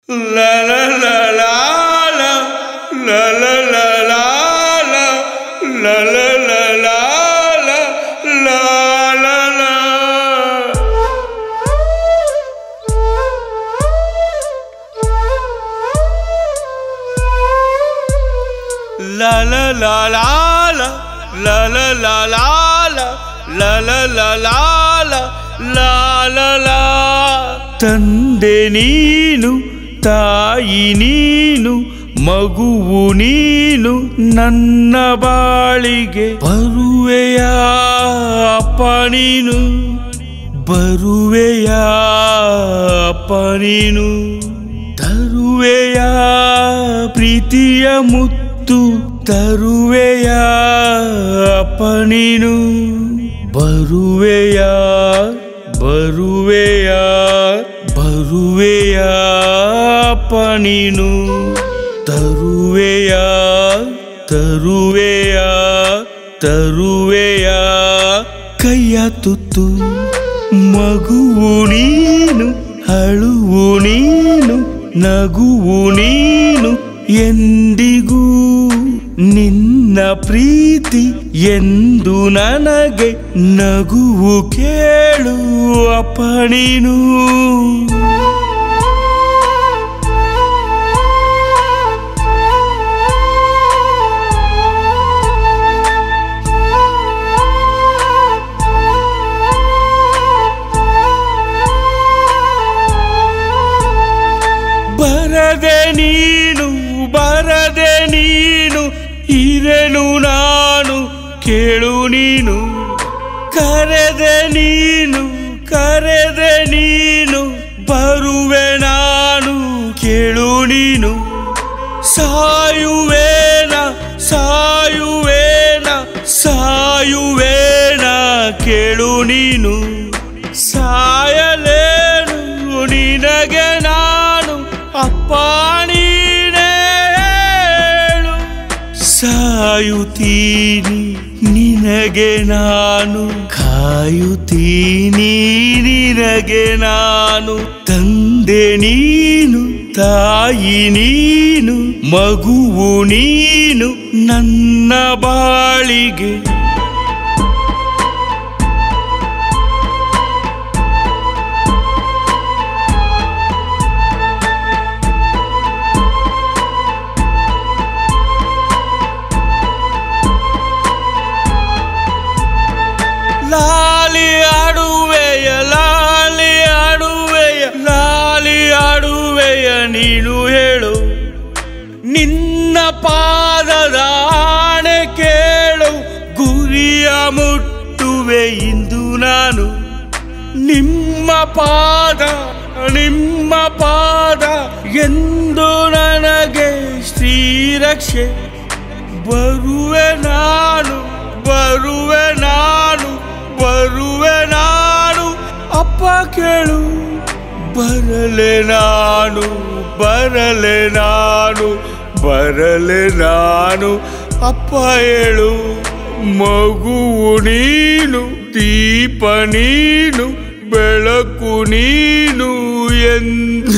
La la la la la la la la la la la la la la la la la. La la la la la la la la la la la la la la la la. ತಂದೆ ನೀನು ತಾಯಿ ನೀನು ಮಗುವು ನೀನು ನನ್ನ ಬಾಳಿಗೆ ಬರುವೆಯ ಅಪ್ಪ ನೀನು ಬರುವೆಯ ಅಪ್ಪ ನೀನು ತರುವೆಯ ಪ್ರೀತಿಯ ಮುತ್ತು ತರುವೆಯ ಅಪ್ಪ ನೀನು ಬರುವೆಯ ಬರುವೆಯ ಬರುವೆಯ ಅಪ್ಪ ನೀನು ತರುವೆಯ ತರುವೆಯ ತರುವೆಯ ಕೈಯ ತುತ್ತು ಮಗುವು ನೀನು ಅಳುವು ನೀನು ನಗುವು ನೀನು ಎಂದಿಗೂ ನಿನ್ನ ಪ್ರೀತಿ ಎಂದು ನನಗೆ ನಗುವು ಕೇಳು ಅಪ್ಪ ನೀನು ಬರದೆ ನೀನು ಬರದೆ ನೀನು ಇರೆನು ನಾನು ಕೇಳು ನೀನು ಕರೆದೆ ನೀನು ಕರೆದೆ ನೀನು ಬರುವೆ ನಾನು ಕೇಳು ನೀನು ಸಾಯುವೇನ ಸಾಯುವೇನ ಸಾಯುವೇನ ಕೇಳು ನೀನು ಸಾಯಲೇನು ನಿನಗೆ ನಾನು ಅಪ್ಪ ನೀನೇ ಹೇಳು ಸಾಯುತ್ತೀನಿ ನಿನಗೆ ನಾನು ಕಾಯುತ್ತೀನಿ ನಿನಗೆ ನಾನು ತಂದೆ ನೀನು ತಾಯಿ ನೀನು ಮಗುವು ನೀನು ನನ್ನ ಬಾಳಿಗೆ ಲಾಲಿ ಆಡುವೆಯ ಲಾಲಿ ಆಡುವೆಯ ಲಾಲಿ ಆಡುವೆಯ ನೀನು ಹೇಳು ನಿನ್ನ ಪಾದದ ಆಣೆ ಕೇಳು ಗುರಿಯ ಮುಟ್ಟುವೆ ಇಂದು ನಾನು ನಿಮ್ಮ ಪಾದ ಎಂದು ನನಗೆ ಶ್ರೀರಕ್ಷೆ ಬರುವೆ ನಾನು ಬರುವೆ ನಾನು ಬರುವೆ ನಾನು ಅಪ್ಪ ಕೇಳು ಬರಲೆ ನಾನು ಬರಲೆ ನಾನು ಬರಲೆ ನಾನು ಅಪ್ಪ ಹೇಳು ಮಗುವು ನೀನು ದೀಪ ನೀನು ಬೆಳಕು ನೀನು ಎಂದು